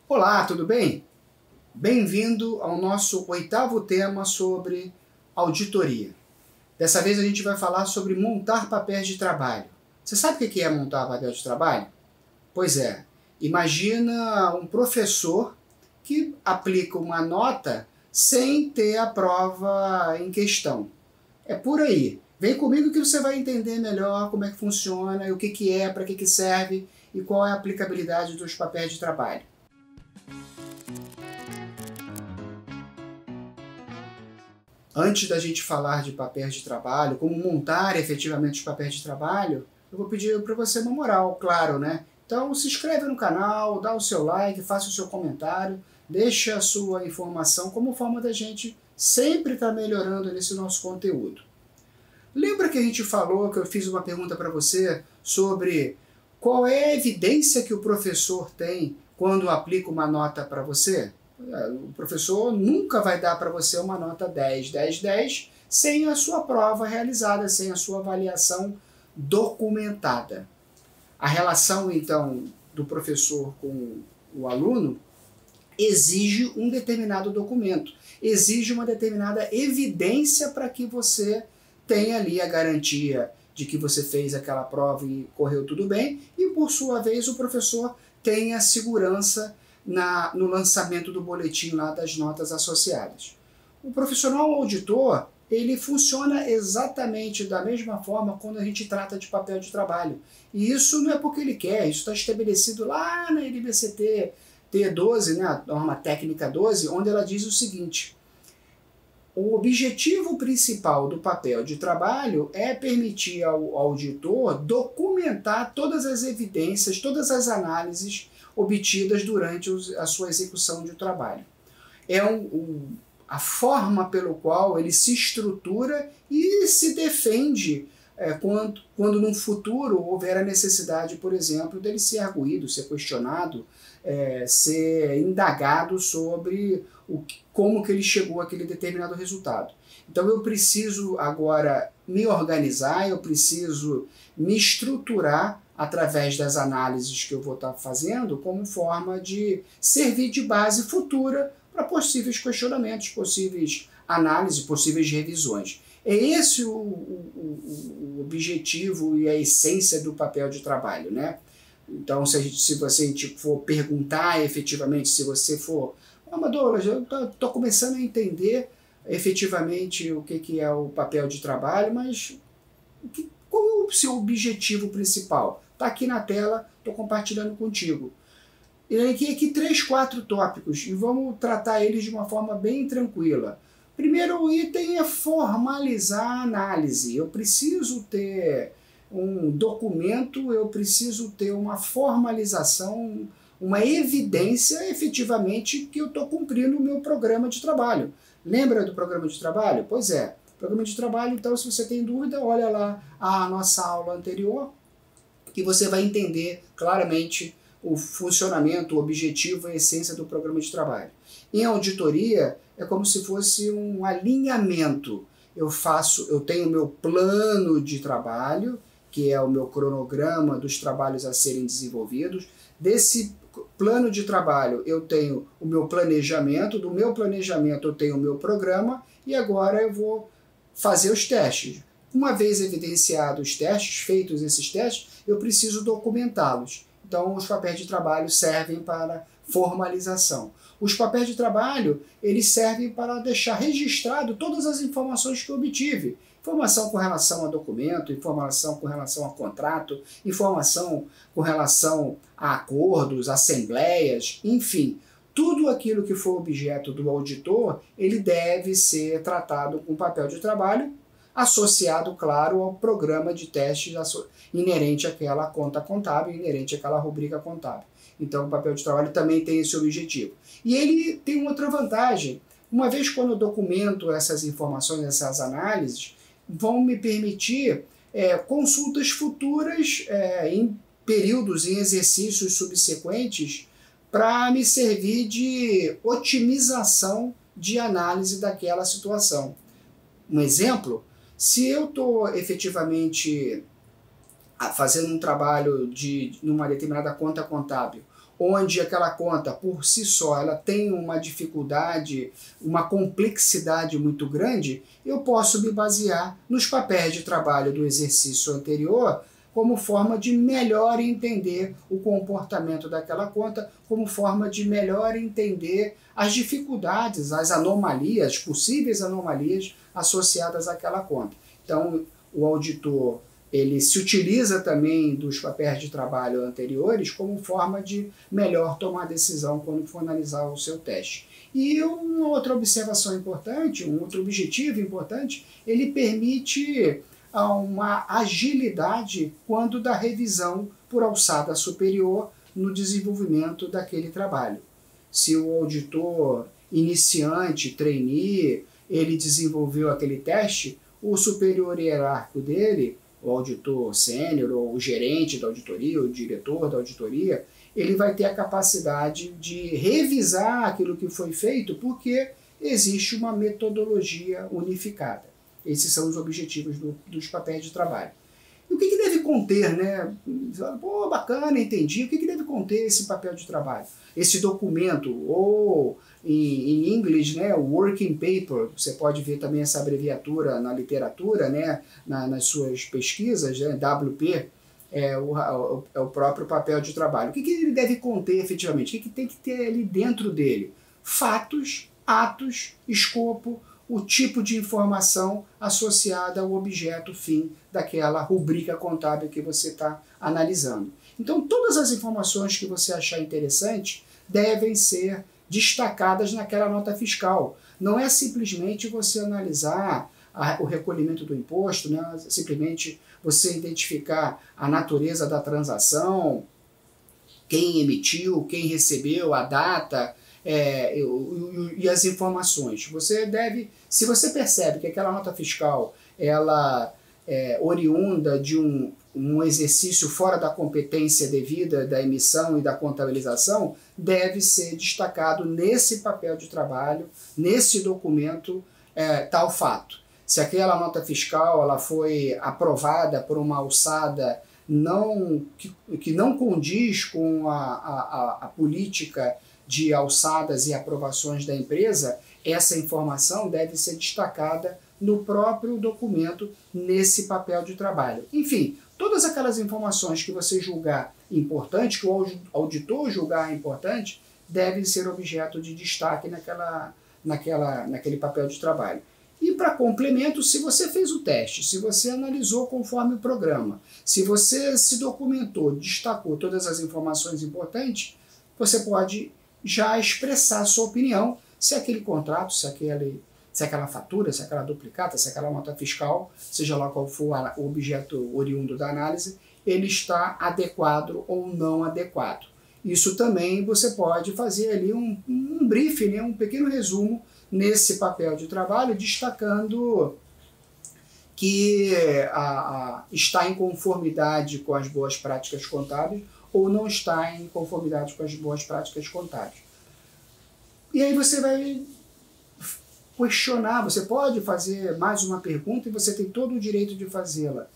Olá, tudo bem? Bem-vindo ao nosso 8º tema sobre auditoria. Dessa vez a gente vai falar sobre montar papéis de trabalho. Você sabe o que é montar papel de trabalho? Pois é, imagina um professor que aplica uma nota sem ter a prova em questão. É por aí. Vem comigo que você vai entender melhor como é que funciona, o que é, para que serve e qual é a aplicabilidade dos papéis de trabalho. Antes da gente falar de papéis de trabalho, como montar efetivamente os papéis de trabalho, eu vou pedir para você uma moral, claro, né? Então se inscreve no canal, dá o seu like, faça o seu comentário, deixe a sua informação como forma da gente sempre estar melhorando nesse nosso conteúdo. Lembra que a gente falou, que eu fiz uma pergunta para você sobre qual é a evidência que o professor tem quando aplica uma nota para você? O professor nunca vai dar para você uma nota 10, 10, 10 sem a sua prova realizada, sem a sua avaliação documentada. A relação, então, do professor com o aluno exige um determinado documento, exige uma determinada evidência para que você tenha ali a garantia de que você fez aquela prova e correu tudo bem, e por sua vez o professor tenha segurança no lançamento do boletim lá das notas associadas. O profissional auditor, ele funciona exatamente da mesma forma quando a gente trata de papel de trabalho. E isso não é porque ele quer, isso está estabelecido lá na NBCT T12, né, a norma técnica 12, onde ela diz o seguinte: o objetivo principal do papel de trabalho é permitir ao auditor documentar todas as evidências, todas as análises obtidas durante a sua execução de trabalho. É a forma pelo qual ele se estrutura e se defende quando no futuro houver a necessidade, por exemplo, dele ser arguído, ser questionado, ser indagado sobre como que ele chegou àquele determinado resultado. Então eu preciso agora me organizar, eu preciso me estruturar através das análises que eu vou estar fazendo como forma de servir de base futura para possíveis questionamentos, possíveis análises, possíveis revisões. É esse o objetivo e a essência do papel de trabalho, né? Então, se você for perguntar efetivamente, se você for... Mas Douglas, eu estou começando a entender efetivamente o que é o papel de trabalho, mas qual é o seu objetivo principal? Está aqui na tela, estou compartilhando contigo. E aqui 3, 4 tópicos, e vamos tratar eles de uma forma bem tranquila. Primeiro o item é formalizar a análise. Eu preciso ter um documento, eu preciso ter uma formalização, uma evidência efetivamente que eu estou cumprindo o meu programa de trabalho. Lembra do programa de trabalho? Pois é. Programa de trabalho, então, se você tem dúvida, olha lá a nossa aula anterior, que você vai entender claramente o funcionamento, o objetivo e a essência do programa de trabalho. Em auditoria, é como se fosse um alinhamento. Eu tenho o meu plano de trabalho, que é o meu cronograma dos trabalhos a serem desenvolvidos. Desse plano de trabalho eu tenho o meu planejamento, do meu planejamento eu tenho o meu programa, e agora eu vou fazer os testes. Uma vez evidenciados os testes, feitos esses testes, eu preciso documentá-los. Então os papéis de trabalho servem para formalização. Os papéis de trabalho, eles servem para deixar registrado todas as informações que eu obtive. Informação com relação a documento, informação com relação a contrato, informação com relação a acordos, assembleias, enfim. Tudo aquilo que for objeto do auditor, ele deve ser tratado com papel de trabalho, associado, claro, ao programa de testes inerente àquela conta contábil, inerente àquela rubrica contábil. Então o papel de trabalho também tem esse objetivo. E ele tem uma outra vantagem. Uma vez quando eu documento essas informações, essas análises, vão me permitir consultas futuras em períodos, em exercícios subsequentes, para me servir de otimização de análise daquela situação. Um exemplo, se eu estou efetivamente fazendo um trabalho numa determinada conta contábil, onde aquela conta, por si só, ela tem uma dificuldade, uma complexidade muito grande, eu posso me basear nos papéis de trabalho do exercício anterior como forma de melhor entender o comportamento daquela conta, como forma de melhor entender as dificuldades, as anomalias, possíveis anomalias associadas àquela conta. Então, o auditor ele se utiliza também dos papéis de trabalho anteriores como forma de melhor tomar decisão quando for analisar o seu teste. E uma outra observação importante, um outro objetivo importante, ele permite uma agilidade quando da revisão por alçada superior no desenvolvimento daquele trabalho. Se o auditor iniciante, trainee, ele desenvolveu aquele teste, o superior hierárquico dele, o auditor sênior, ou o gerente da auditoria, o diretor da auditoria, ele vai ter a capacidade de revisar aquilo que foi feito, porque existe uma metodologia unificada. Esses são os objetivos dos papéis de trabalho. E o que deve conter, né? Pô, bacana, entendi. O que deve conter esse papel de trabalho? Esse documento, ou em inglês, né, o working paper, você pode ver também essa abreviatura na literatura, né, nas suas pesquisas, né, WP, é o próprio papel de trabalho. O que ele deve conter efetivamente? O que tem que ter ali dentro dele? Fatos, atos, escopo, o tipo de informação associada ao objeto fim daquela rubrica contábil que você está analisando. Então, todas as informações que você achar interessante devem ser destacadas naquela nota fiscal. Não é simplesmente você analisar o recolhimento do imposto, não é simplesmente você identificar a natureza da transação, quem emitiu, quem recebeu, a data, e as informações. Você deve, se você percebe que aquela nota fiscal ela é oriunda de um exercício fora da competência devida da emissão e da contabilização, deve ser destacado nesse papel de trabalho, nesse documento, tal fato. Se aquela nota fiscal ela foi aprovada por uma alçada que não condiz com a política de alçadas e aprovações da empresa, essa informação deve ser destacada no próprio documento, nesse papel de trabalho. Enfim, todas aquelas informações que você julgar importante, que o auditor julgar importante, devem ser objeto de destaque naquele papel de trabalho. E para complemento, se você fez o teste, se você analisou conforme o programa, se você se documentou, destacou todas as informações importantes, você pode já expressar a sua opinião se aquele contrato, se aquela fatura, se aquela duplicata, se aquela nota fiscal, seja lá qual for o objeto oriundo da análise, ele está adequado ou não adequado. Isso também você pode fazer ali um briefing, né, um pequeno resumo nesse papel de trabalho, destacando que está em conformidade com as boas práticas contábeis ou não está em conformidade com as boas práticas contábeis. E aí você vai questionar, você pode fazer mais uma pergunta e você tem todo o direito de fazê-la.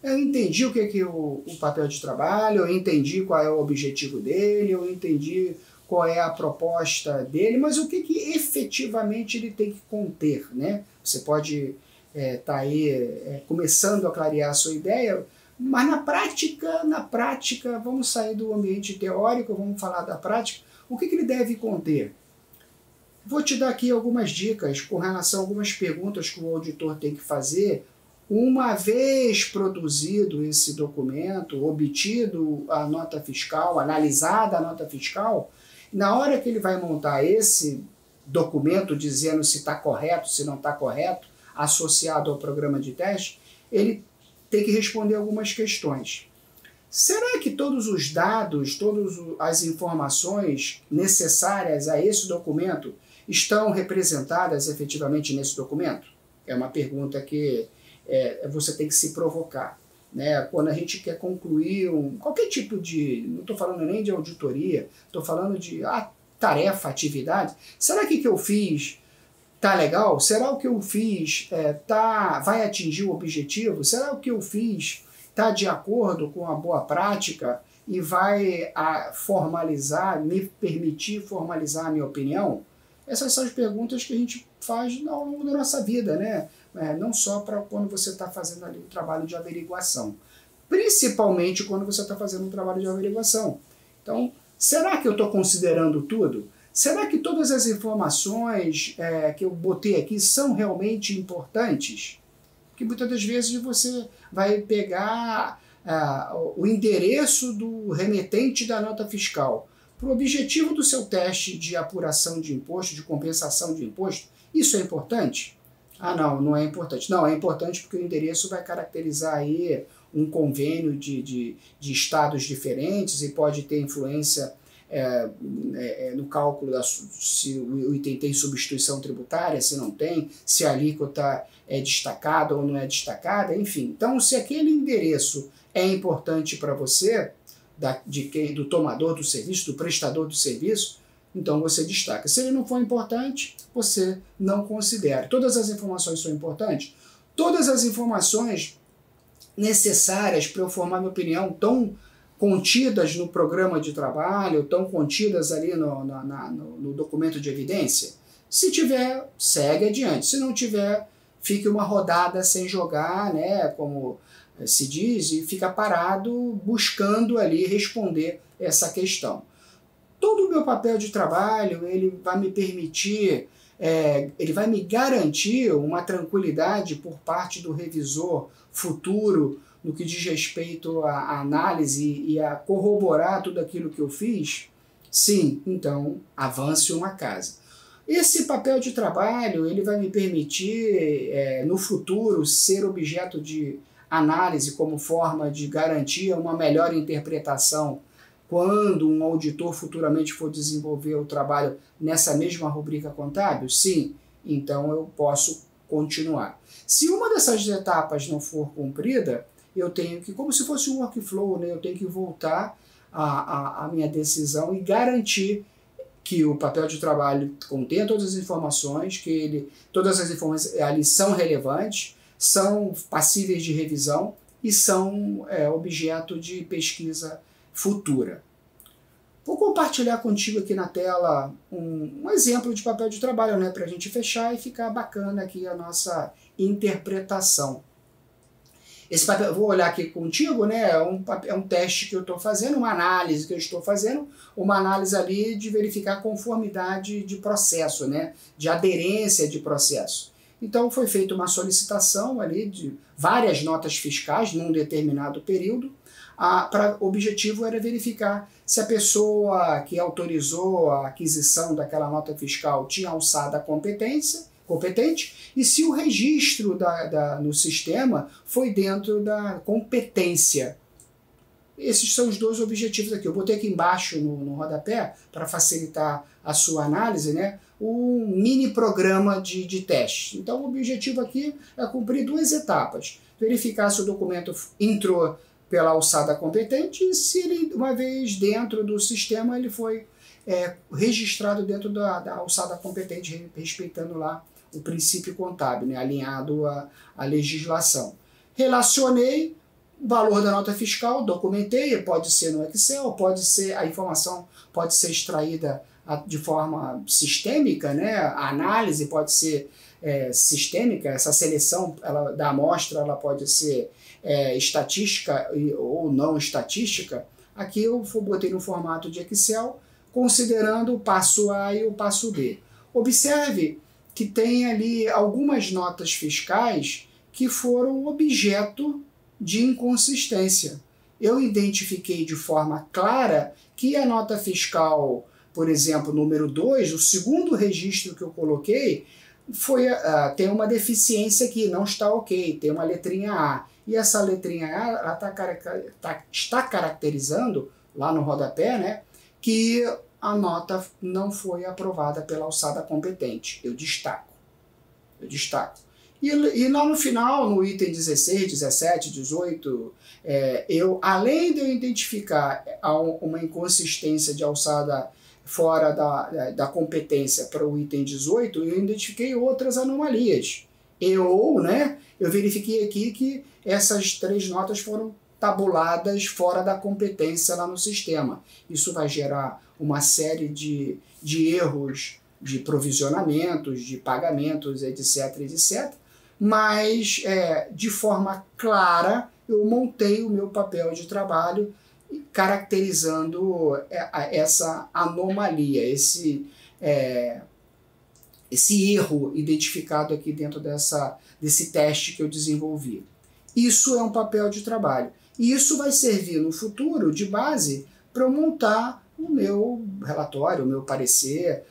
Eu entendi o que é o papel de trabalho, eu entendi qual é o objetivo dele, eu entendi qual é a proposta dele, mas o que efetivamente ele tem que conter, né? Você pode estar aí começando a clarear a sua ideia, mas na prática, vamos sair do ambiente teórico, vamos falar da prática, o que ele deve conter? Vou te dar aqui algumas dicas com relação a algumas perguntas que o auditor tem que fazer uma vez produzido esse documento, obtido a nota fiscal, analisada a nota fiscal. Na hora que ele vai montar esse documento dizendo se está correto, se não está correto, associado ao programa de teste, ele tem que responder algumas questões. Será que todos os dados, todas as informações necessárias a esse documento estão representadas efetivamente nesse documento? É uma pergunta que você tem que se provocar, né? Quando a gente quer concluir qualquer tipo de... Não estou falando nem de auditoria, estou falando de tarefa, atividade. Será que o que eu fiz está legal? Será o que eu fiz vai atingir o objetivo? Será o que eu fiz está de acordo com a boa prática? e vai me permitir formalizar a minha opinião? Essas são as perguntas que a gente faz ao longo da nossa vida, né? Não só para quando você está fazendo ali um trabalho de averiguação. Principalmente quando você está fazendo um trabalho de averiguação. Então, será que eu estou considerando tudo? Será que todas as informações que eu botei aqui são realmente importantes? Porque muitas das vezes você vai pegar o endereço do remetente da nota fiscal para o objetivo do seu teste de apuração de imposto, de compensação de imposto. Isso é importante? Ah, não é importante. Não, é importante porque o endereço vai caracterizar aí um convênio de estados diferentes e pode ter influência no cálculo se o item tem substituição tributária, se não tem, se a alíquota é destacada ou não é destacada, enfim. Então, se aquele endereço é importante para você, do tomador do serviço, do prestador do serviço, então você destaca. Se ele não for importante, você não considera. Todas as informações são importantes? Todas as informações necessárias para eu formar minha opinião estão contidas no programa de trabalho, estão contidas ali no documento de evidência? Se tiver, segue adiante. Se não tiver, fique uma rodada sem jogar, né, como se diz, e fica parado buscando ali responder essa questão. Todo o meu papel de trabalho, ele vai me permitir, ele vai me garantir uma tranquilidade por parte do revisor futuro no que diz respeito à análise e a corroborar tudo aquilo que eu fiz? Sim, então avance uma casa. Esse papel de trabalho, ele vai me permitir, no futuro, ser objeto de análise como forma de garantir uma melhor interpretação quando um auditor futuramente for desenvolver o trabalho nessa mesma rubrica contábil? Sim, então eu posso continuar. Se uma dessas etapas não for cumprida, eu tenho que, como se fosse um workflow, né, eu tenho que voltar à minha decisão e garantir que o papel de trabalho contém todas as informações, que todas as informações ali são relevantes, são passíveis de revisão e são objeto de pesquisa futura. Vou compartilhar contigo aqui na tela um exemplo de papel de trabalho, né, para a gente fechar e ficar bacana aqui a nossa interpretação. Esse papel, eu vou olhar aqui contigo, né, é um teste que eu estou fazendo, uma análise que eu estou fazendo, uma análise ali de verificar conformidade de processo, né, de aderência de processo. Então foi feita uma solicitação ali de várias notas fiscais num determinado período. O objetivo era verificar se a pessoa que autorizou a aquisição daquela nota fiscal tinha alçada competente e se o registro no sistema foi dentro da competência. Esses são os dois objetivos aqui. Eu botei aqui embaixo no rodapé, para facilitar a sua análise, né, um mini programa de teste. Então o objetivo aqui é cumprir duas etapas. Verificar se o documento entrou pela alçada competente e se ele, uma vez dentro do sistema, ele foi registrado dentro da alçada competente, respeitando lá o princípio contábil, né, alinhado à legislação. Relacionei o valor da nota fiscal, documentei, pode ser no Excel, a informação pode ser extraída de forma sistêmica, né, a análise pode ser sistêmica, essa seleção da amostra ela pode ser estatística ou não estatística. Aqui eu botei no formato de Excel, considerando o passo A e o passo B. Observe que tem ali algumas notas fiscais que foram objeto de inconsistência. Eu identifiquei de forma clara que a nota fiscal, por exemplo, número 2, o segundo registro que eu coloquei, tem uma deficiência que não está ok, tem uma letrinha A. E essa letrinha A ela está caracterizando, lá no rodapé, né, que a nota não foi aprovada pela alçada competente. Eu destaco. E lá no final, no item 16, 17, 18, além de eu identificar uma inconsistência de alçada fora da competência para o item 18, eu identifiquei outras anomalias. Eu verifiquei aqui que essas 3 notas foram tabuladas fora da competência lá no sistema. Isso vai gerar uma série de erros de provisionamentos, de pagamentos, etc, etc. Mas, de forma clara, eu montei o meu papel de trabalho caracterizando essa anomalia, esse erro identificado aqui dentro desse teste que eu desenvolvi. Isso é um papel de trabalho. E isso vai servir no futuro de base para eu montar o meu relatório, o meu parecer,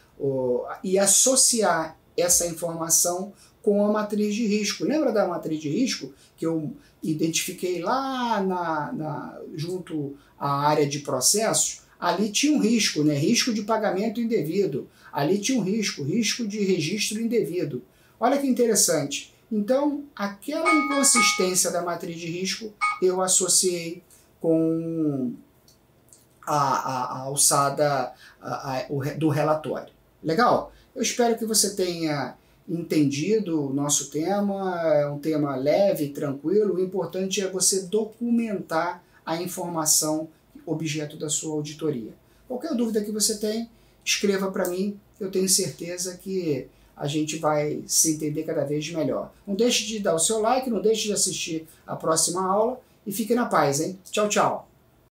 e associar essa informação com a matriz de risco. Lembra da matriz de risco que eu identifiquei lá junto à área de processos? Ali tinha um risco, né? Risco de pagamento indevido. Ali tinha um risco de registro indevido. Olha que interessante. Então, aquela inconsistência da matriz de risco eu associei com a alçada do relatório. Legal? Eu espero que você tenha entendido o nosso tema. É um tema leve, tranquilo. O importante é você documentar a informação objeto da sua auditoria. Qualquer dúvida que você tem, escreva para mim. Eu tenho certeza que a gente vai se entender cada vez melhor. Não deixe de dar o seu like, não deixe de assistir a próxima aula e fique na paz, hein? Tchau, tchau!